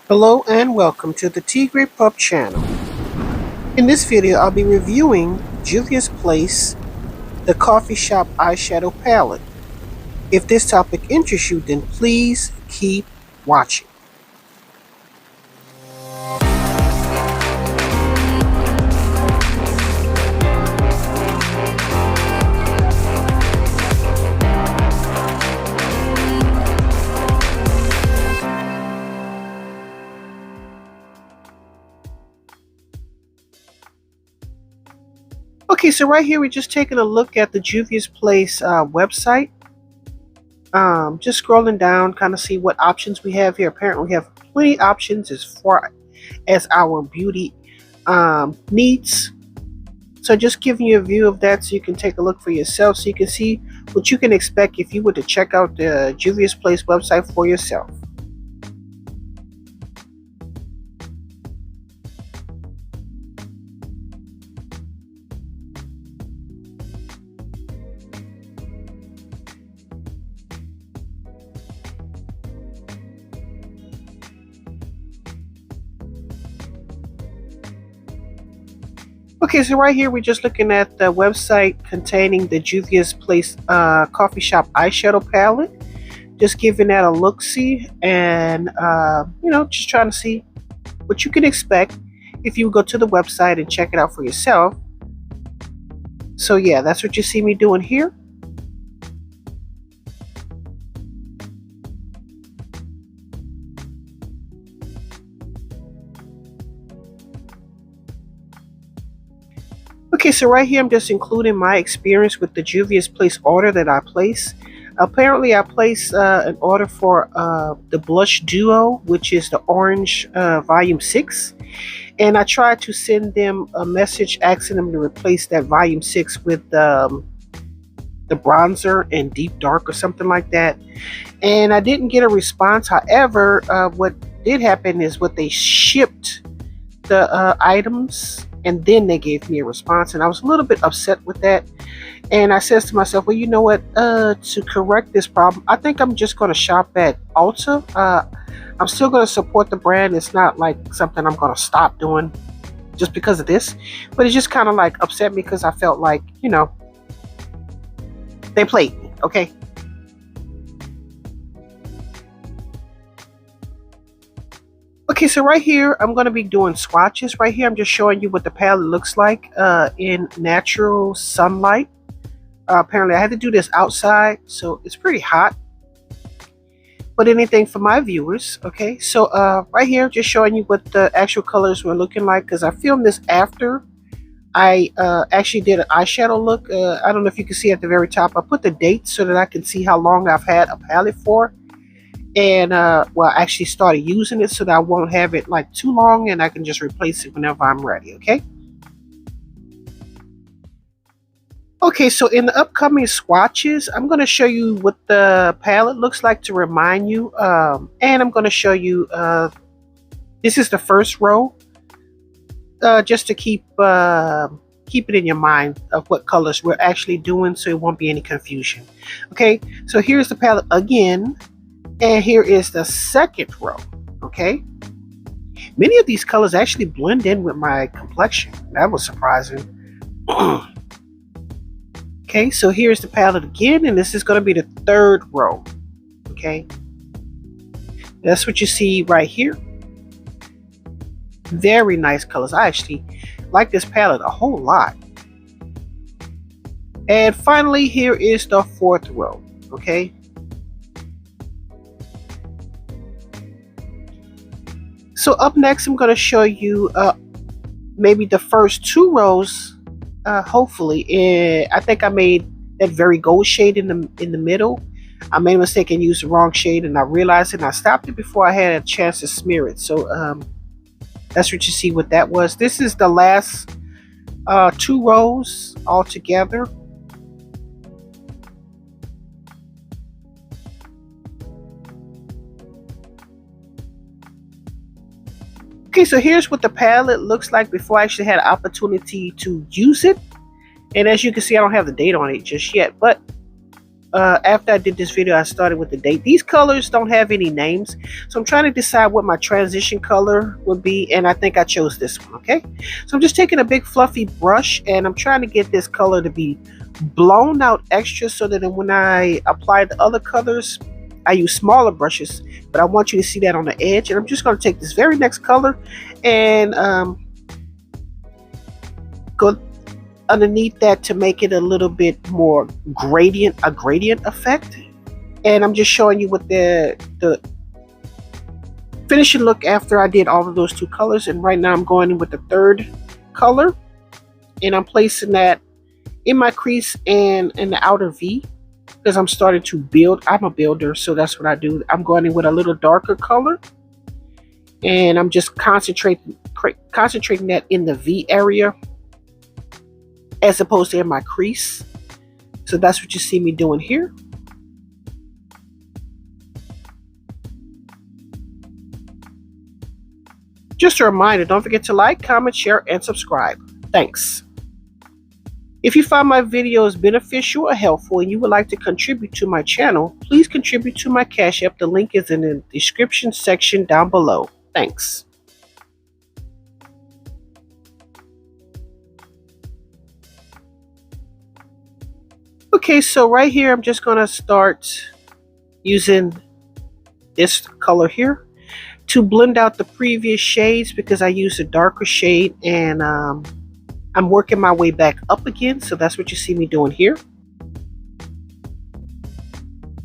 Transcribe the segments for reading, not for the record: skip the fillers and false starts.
Hello and welcome to the Tigrepup channel. In this video, I'll be reviewing Juvia's Place, the coffee shop eyeshadow palette. If this topic interests you, then please keep watching. Okay, so right here we're just taking a look at the Juvia's Place website. Just scrolling down, kind of see what options we have here. Apparently we have plenty of options as far as our beauty needs. So just giving you a view of that so you can take a look for yourself, so you can see what you can expect if you were to check out the Juvia's Place website for yourself. Okay, so right here we're just looking at the website containing the Juvia's Place coffee shop eyeshadow palette. Just giving that a look-see, and just trying to see what you can expect if you go to the website and check it out for yourself. So yeah, that's what you see me doing here. Okay, so right here I'm just including my experience with the Juvia's Place order that I placed. Apparently I placed an order for the blush duo, which is the orange volume 6, and I tried to send them a message asking them to replace that volume 6 with the bronzer in deep dark or something like that, and I didn't get a response. However, what did happen is what they shipped the items, and then they gave me a response, and I was a little bit upset with that. And I says to myself, well, you know what, to correct this problem, I think I'm just going to shop at Ulta. I'm still going to support the brand. It's not like something I'm going to stop doing just because of this, but it just kind of like upset me because I felt like, they played me. Okay. Okay, so right here, I'm going to be doing swatches. Right here, I'm just showing you what the palette looks like in natural sunlight. Apparently, I had to do this outside, so it's pretty hot. But anything for my viewers, okay? So right here, just showing you what the actual colors were looking like, because I filmed this after I actually did an eyeshadow look. I don't know if you can see at the very top. I put the date so that I can see how long I've had a palette for. And well, I actually started using it so that I won't have it like too long, and I can just replace it whenever I'm ready. Okay, so in the upcoming swatches, I'm going to show you what the palette looks like to remind you, and I'm going to show you this is the first row, just to keep it in your mind of what colors we're actually doing, so it won't be any confusion. Okay, so here's the palette again. And here is the second row, okay? Many of these colors actually blend in with my complexion. That was surprising. Okay, so here's the palette again, and this is going to be the third row, okay? That's what you see right here. Very nice colors. I actually like this palette a whole lot. And finally, here is the fourth row, okay? So up next, I'm going to show you maybe the first two rows. Hopefully, I think I made that very gold shade in the middle. I made a mistake and used the wrong shade, and I realized it, and I stopped it before I had a chance to smear it. So that's what you see what that was. This is the last two rows all together. Okay, so here's what the palette looks like before I actually had an opportunity to use it. And as you can see, I don't have the date on it just yet, but after I did this video, I started with the date. These colors don't have any names, so I'm trying to decide what my transition color would be, and I think I chose this one. Okay, so I'm just taking a big fluffy brush, and I'm trying to get this color to be blown out extra, so that when I apply the other colors, I use smaller brushes, but I want you to see that on the edge. And I'm just going to take this very next color and go underneath that to make it a little bit more a gradient effect. And I'm just showing you what the finishing look after I did all of those two colors. And right now I'm going in with the third color, and I'm placing that in my crease and in the outer V, because I'm starting to build. I'm a builder, so that's what I do. I'm going in with a little darker color, and I'm just concentrating that in the V area as opposed to in my crease. So that's what you see me doing here. Just a reminder, don't forget to like, comment, share, and subscribe. Thanks. If you find my videos beneficial or helpful and you would like to contribute to my channel, please contribute to my Cash App. The link is in the description section down below. Thanks. Okay, so right here, I'm just going to start using this color here to blend out the previous shades, because I used a darker shade, and I'm working my way back up again. So that's what you see me doing here.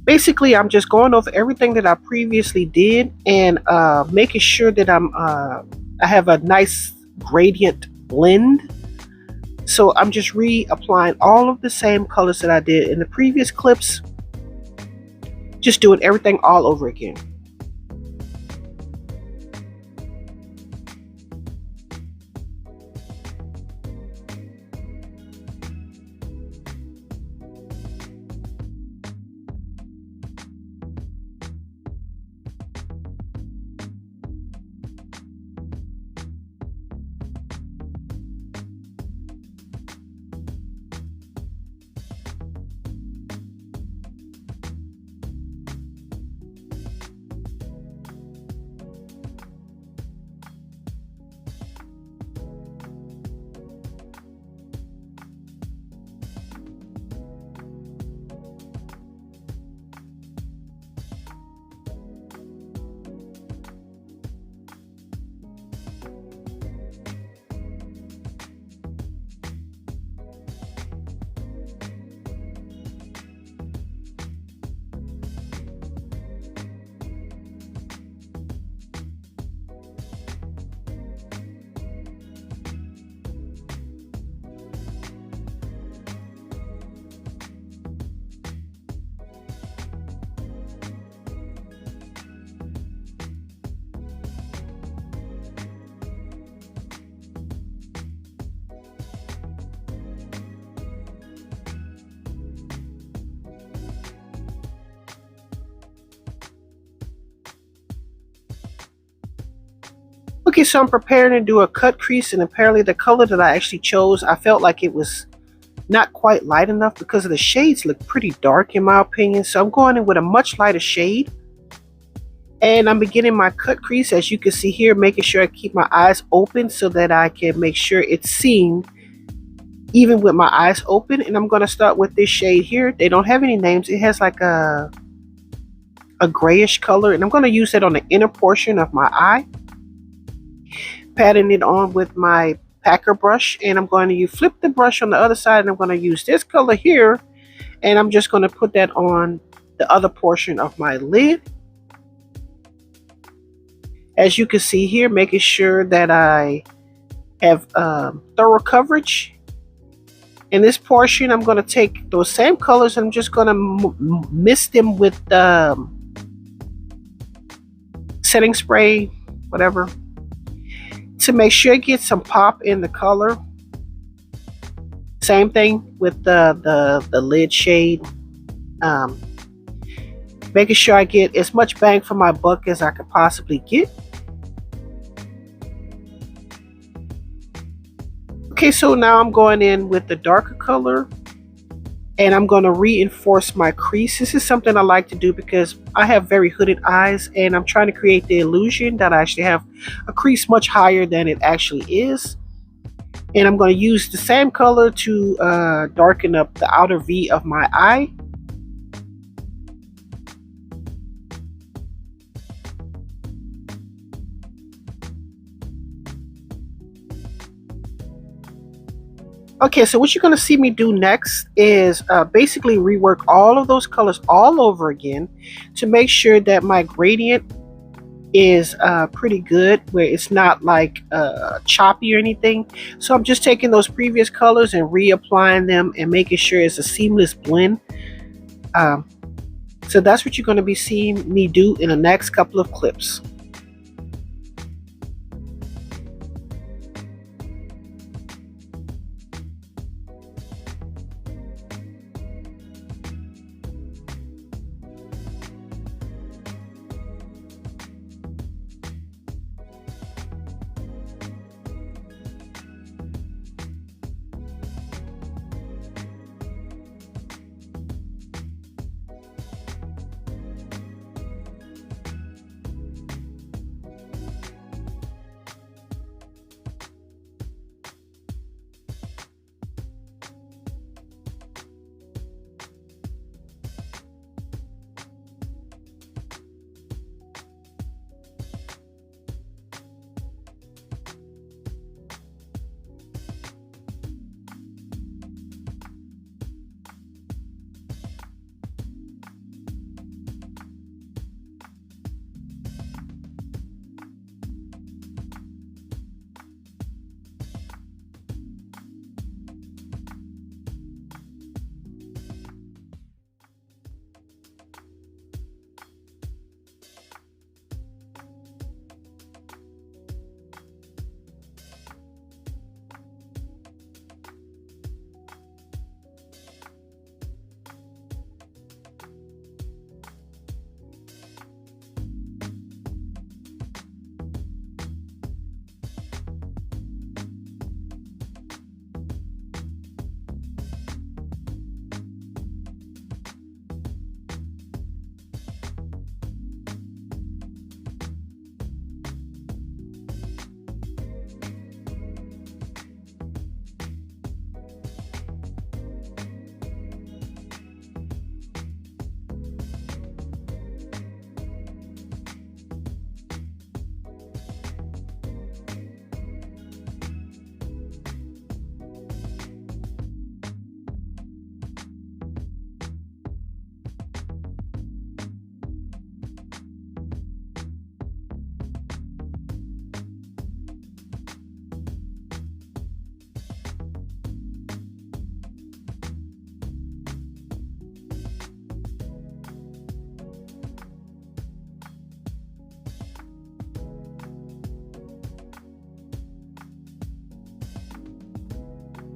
Basically, I'm just going over everything that I previously did and making sure that I have a nice gradient blend. So I'm just reapplying all of the same colors that I did in the previous clips, just doing everything all over again. Okay, so I'm preparing to do a cut crease, and apparently the color that I actually chose, I felt like it was not quite light enough because of the shades look pretty dark in my opinion. So I'm going in with a much lighter shade, and I'm beginning my cut crease, as you can see here, making sure I keep my eyes open so that I can make sure it's seen even with my eyes open. And I'm going to start with this shade here. They don't have any names. It has like a grayish color, and I'm going to use it on the inner portion of my eye, patting it on with my packer brush. And I'm going to flip the brush on the other side, and I'm going to use this color here, and I'm just going to put that on the other portion of my lid. As you can see here, making sure that I have thorough coverage. In this portion, I'm going to take those same colors, and I'm just going to mist them with setting spray, whatever, to make sure it gets some pop in the color. Same thing with the lid shade. Making sure I get as much bang for my buck as I could possibly get. Okay, so now I'm going in with the darker color, And I'm going to reinforce my crease. This is something I like to do because I have very hooded eyes, and I'm trying to create the illusion that I actually have a crease much higher than it actually is. And I'm going to use the same color to darken up the outer V of my eye. Okay, so what you're going to see me do next is basically rework all of those colors all over again to make sure that my gradient is pretty good, where it's not like choppy or anything. So I'm just taking those previous colors and reapplying them and making sure it's a seamless blend. So that's what you're going to be seeing me do in the next couple of clips.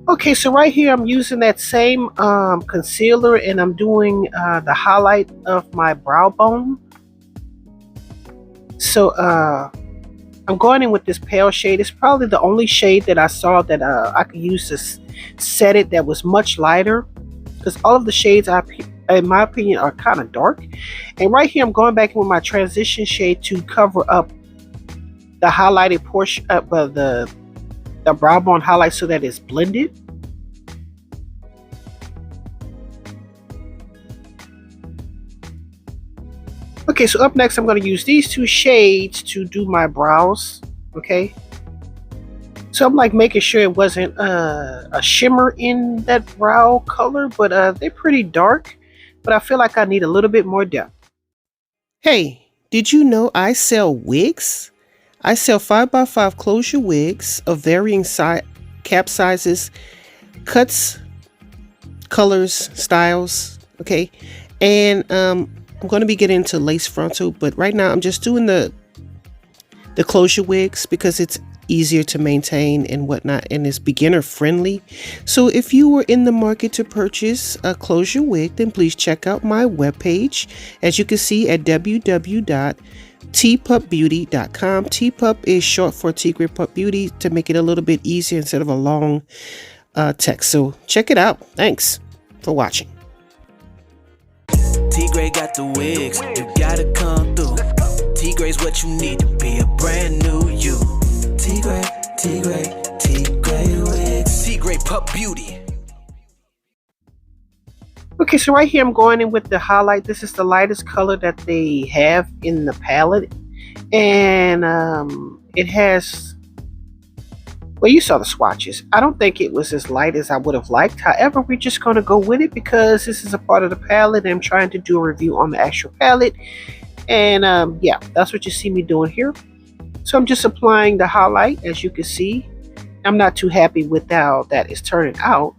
Okay, so right here I'm using that same concealer, and I'm doing the highlight of my brow bone. So I'm going in with this pale shade. It's probably the only shade that I saw that I could use to set it that was much lighter, because all of the shades, in my opinion, are kind of dark. And right here I'm going back in with my transition shade to cover up the highlighted portion of the brow bone highlight so that it's blended. Okay, so up next I'm going to use these two shades to do my brows. Okay, so I'm like making sure it wasn't a shimmer in that brow color, but they're pretty dark, but I feel like I need a little bit more depth. Hey, did you know I sell wigs? I sell 5x5 closure wigs of varying cap sizes, cuts, colors, styles, okay? And I'm going to be getting into lace frontal, but right now I'm just doing the closure wigs because it's easier to maintain and whatnot, and it's beginner friendly. So if you were in the market to purchase a closure wig, then please check out my webpage, as you can see, at www.Tigrepupbeauty.com. Tpup is short for Tigrepup to make it a little bit easier instead of a long text. So check it out. Thanks for for watching. Tigre got the wigs, you gotta come through. Tigre's what you need to be a brand new you. Tigre wigs. Tigrepupbeauty. Okay, so right here I'm going in with the highlight. This is the lightest color that they have in the palette. And it has, well, you saw the swatches. I don't think it was as light as I would have liked. However, we're just going to go with it because this is a part of the palette and I'm trying to do a review on the actual palette. And yeah, that's what you see me doing here. So I'm just applying the highlight, as you can see. I'm not too happy with how that is turning out.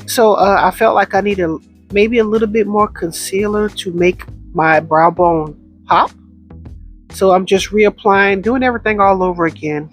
So I felt like I needed maybe a little bit more concealer to make my brow bone pop. So I'm just reapplying, doing everything all over again.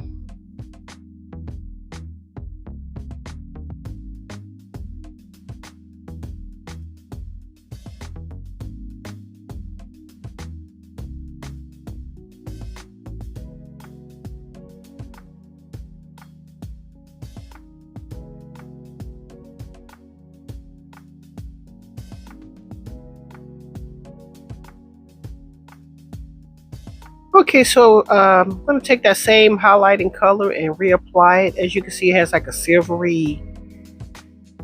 Okay, so I'm going to take that same highlighting color and reapply it. As you can see, it has like a silvery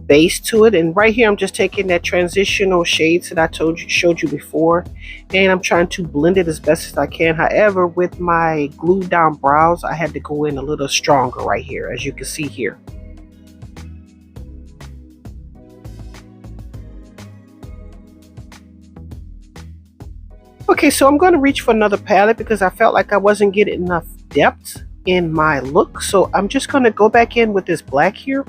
base to it. And right here, I'm just taking that transitional shades that I showed you before. And I'm trying to blend it as best as I can. However, with my glued down brows, I had to go in a little stronger right here, as you can see here. Okay, so I'm going to reach for another palette because I felt like I wasn't getting enough depth in my look. So I'm just going to go back in with this black here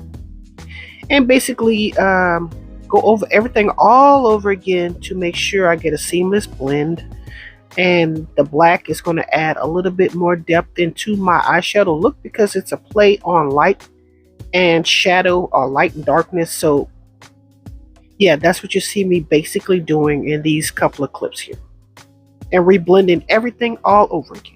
and basically go over everything all over again to make sure I get a seamless blend. And the black is going to add a little bit more depth into my eyeshadow look because it's a play on light and shadow, or light and darkness. So yeah, that's what you see me basically doing in these couple of clips here. And reblending everything all over again.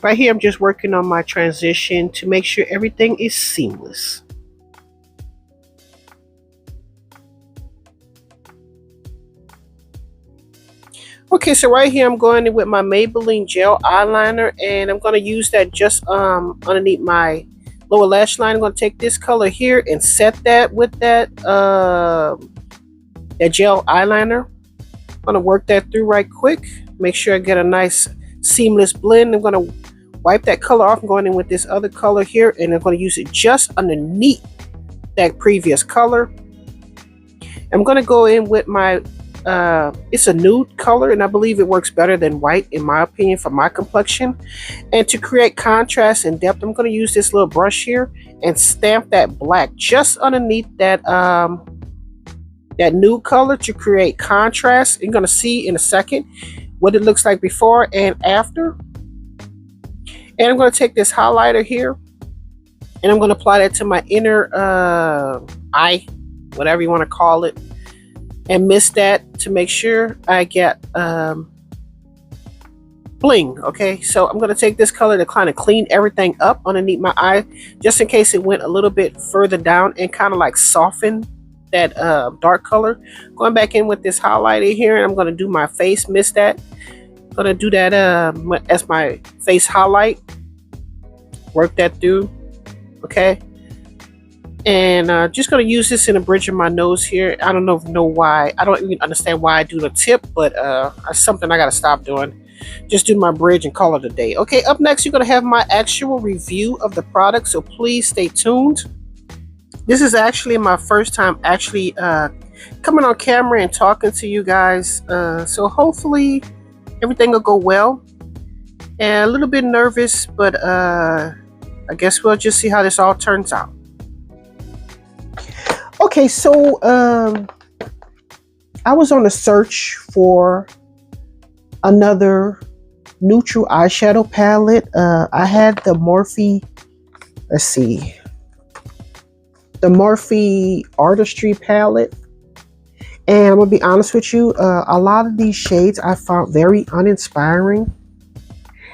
Right here, I'm just working on my transition to make sure everything is seamless. Okay, so right here, I'm going in with my Maybelline gel eyeliner, and I'm going to use that just underneath my lower lash line. I'm going to take this color here and set that with that gel eyeliner. I'm going to work that through right quick. Make sure I get a nice seamless blend. I'm going to wipe that color off. I'm going in with this other color here, and I'm going to use it just underneath that previous color. I'm going to go in with my it's a nude color, and I believe it works better than white in my opinion for my complexion. And to create contrast and depth, I'm going to use this little brush here and stamp that black just underneath that that nude color to create contrast. You're going to see in a second what it looks like before and after. And I'm going to take this highlighter here and I'm going to apply that to my inner eye, whatever you want to call it, and mist that to make sure I get bling. Okay, so I'm going to take this color to kind of clean everything up underneath my eye, just in case it went a little bit further down, and kind of like soften that dark color. Going back in with this highlighter here, and I'm going to do my face mist that. I'm going to do that as my face highlight. Work that through. Okay, and just going to use this in the bridge of my nose here. I don't know why. I don't even understand why I do the tip, but it's something I got to stop doing. Just do my bridge and call it a day. Okay, up next you're going to have my actual review of the product, so please stay tuned. This is actually my first time actually coming on camera and talking to you guys, so hopefully everything will go well. And a little bit nervous, but I guess we'll just see how this all turns out. Okay, so I was on a search for another neutral eyeshadow palette. I had the Morphe, let's see, the Morphe Artistry palette. And I'm gonna be honest with you, a lot of these shades I found very uninspiring.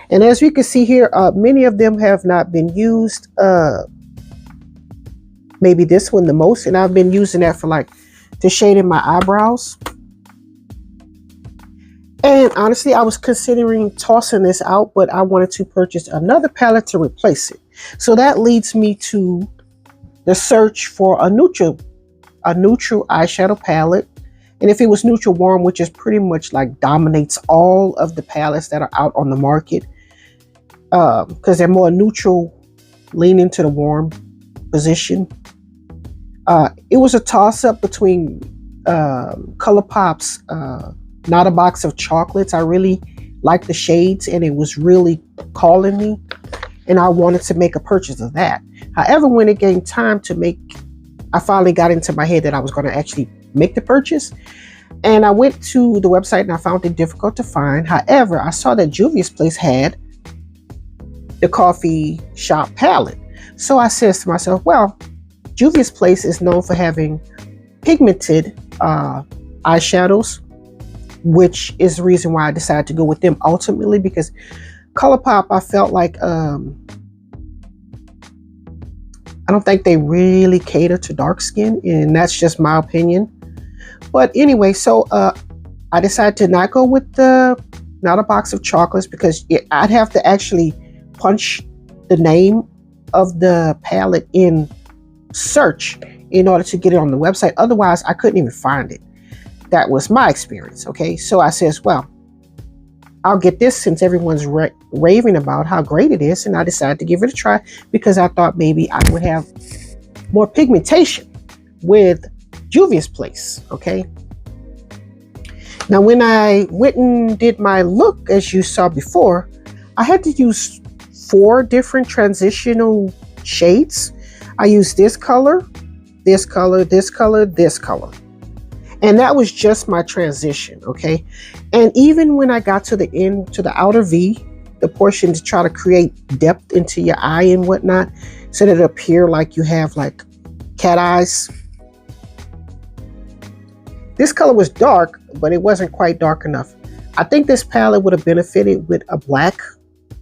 And as you can see here, many of them have not been used. Maybe this one the most, and I've been using that for like to shade in my eyebrows. And honestly, I was considering tossing this out, but I wanted to purchase another palette to replace it. So that leads me to the search for a neutral eyeshadow palette. And if it was neutral warm, which is pretty much like dominates all of the palettes that are out on the market, because they're more neutral, leaning to the warm position. It was a toss-up between Colourpop's Not a Box of Chocolates. I really liked the shades, and it was really calling me, and I wanted to make a purchase of that. However, when it came time to make, I finally got into my head that I was going to actually make the purchase, and I went to the website and I found it difficult to find. However, I saw that Juvia's Place had the coffee shop palette. So I says to myself, well, Juvia's Place is known for having pigmented eyeshadows, which is the reason why I decided to go with them ultimately, because Colourpop, I felt like I don't think they really cater to dark skin, and that's just my opinion. But anyway, so I decided to not go with the Not a Box of Chocolates, because I'd have to actually punch the name of the palette in search in order to get it on the website. Otherwise, I couldn't even find it. That was my experience. Okay, so I says, well, I'll get this since everyone's raving about how great it is, and I decided to give it a try because I thought maybe I would have more pigmentation with Juvia's Place. Okay, now when I went and did my look, as you saw before, I had to use 4 different transitional shades. I used this color, this color, this color, this color. And that was just my transition, okay? And even when I got to the end, to the outer V, the portion to try to create depth into your eye and whatnot, so that it appear like you have like cat eyes. This color was dark, but it wasn't quite dark enough. I think this palette would have benefited with a black.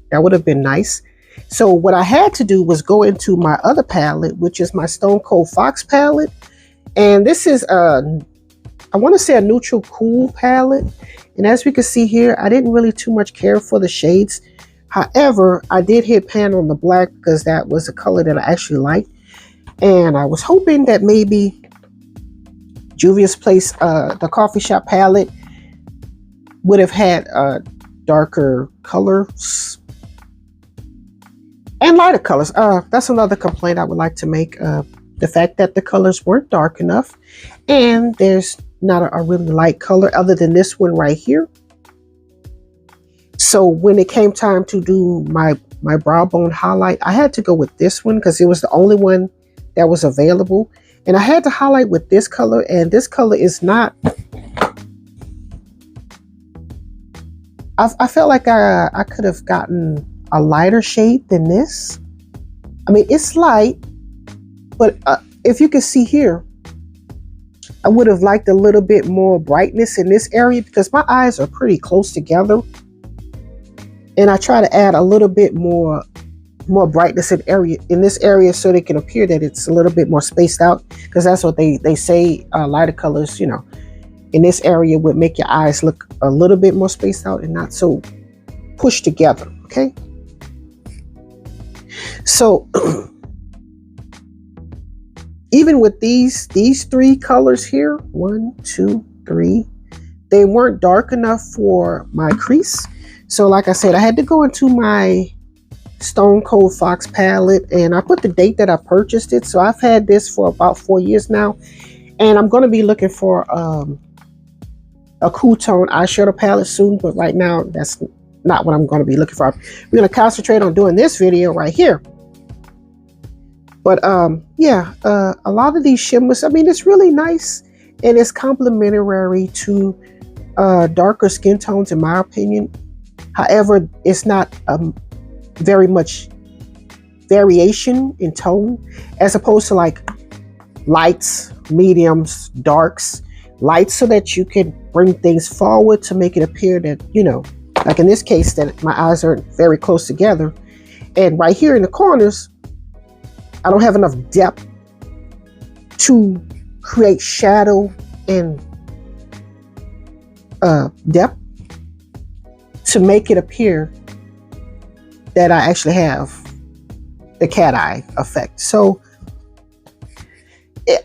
That would have been nice. So what I had to do was go into my other palette, which is my Stone Cold Fox palette. And this is I want to say a neutral cool palette. And as we can see here, I didn't really too much care for the shades. However, I did hit pan on the black because that was a color that I actually liked. And I was hoping that maybe Juvia's Place, the coffee shop palette, would have had darker colors and lighter colors. That's another complaint I would like to make. The fact that the colors weren't dark enough, and there's not a really light color other than this one right here. So when it came time to do my brow bone highlight, I had to go with this one because it was the only one that was available. And I had to highlight with this color, and this color is not, I felt like I could have gotten a lighter shade than this. I mean, it's light, but if you can see here, I would have liked a little bit more brightness in this area because my eyes are pretty close together. And I try to add a little bit more brightness in this area so they can appear that it's a little bit more spaced out, because that's what they say, lighter colors, you know, in this area would make your eyes look a little bit more spaced out and not so pushed together. Okay, so even with these 3 colors here, 1, 2, 3, they weren't dark enough for my crease. So like I said, I had to go into my Stone Cold Fox palette, and I put the date that I purchased it. So I've had this for about 4 years now, and I'm going to be looking for a cool tone eyeshadow palette soon, but right now that's not what I'm going to be looking for. We're going to concentrate on doing this video right here. But yeah, a lot of these shimmers, I mean, it's really nice. and it's complementary to darker skin tones in my opinion. However, it's not very much variation in tone as opposed to like lights, mediums, darks, lights, so that you can bring things forward to make it appear that, you know, like in this case, that my eyes are very close together. And right here in the corners, I don't have enough depth to create shadow and depth to make it appear that I actually have the cat eye effect. So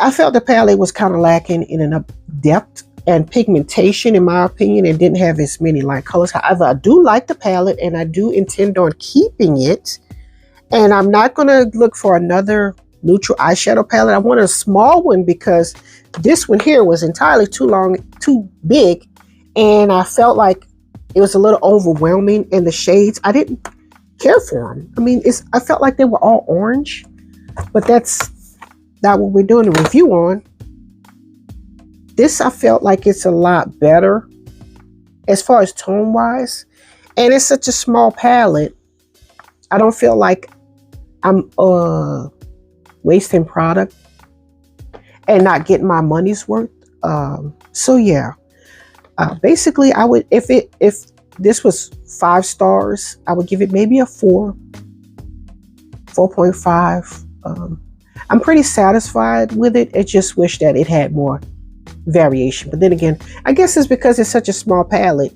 I felt the palette was kind of lacking in enough depth and pigmentation, in my opinion, and didn't have as many light colors. However, I do like the palette and I do intend on keeping it. And I'm not going to look for another neutral eyeshadow palette. I want a small one because this one here was entirely too big, and I felt like it was a little overwhelming, and the shades, I didn't care for them. I mean, I felt like they were all orange, but that's not what we're doing a review on. This, I felt like it's a lot better as far as tone wise, and it's such a small palette. I don't feel like I'm wasting product and not getting my money's worth. So yeah, basically I would, if this was 5 stars, I would give it maybe a 4.5. I'm pretty satisfied with it. I just wish that it had more variation. But then again, I guess it's because it's such a small palette.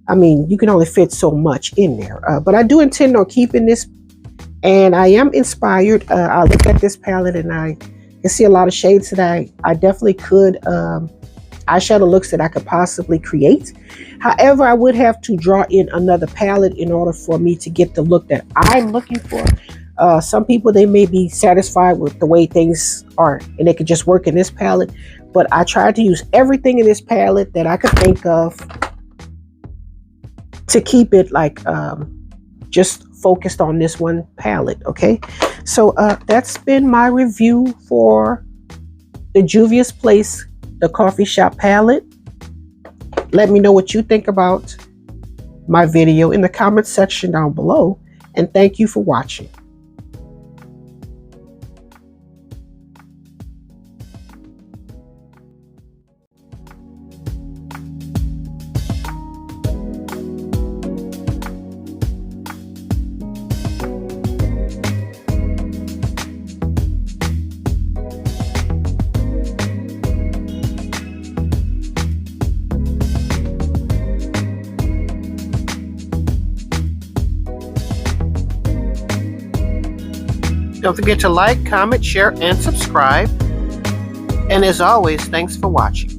I mean, you can only fit so much in there. But I do intend on keeping this, and I am inspired. I look at this palette and I can see a lot of shades that I definitely could, eyeshadow looks that I could possibly create. However, I would have to draw in another palette in order for me to get the look that I'm looking for. Some people, they may be satisfied with the way things are and they could just work in this palette. But I tried to use everything in this palette that I could think of to keep it like just focused on this one palette. Okay, so that's been my review for the Juvia's Place, the coffee shop palette. Let me know what you think about my video in the comment section down below, and thank you for watching. Don't forget to like, comment, share, and subscribe. And as always, thanks for watching.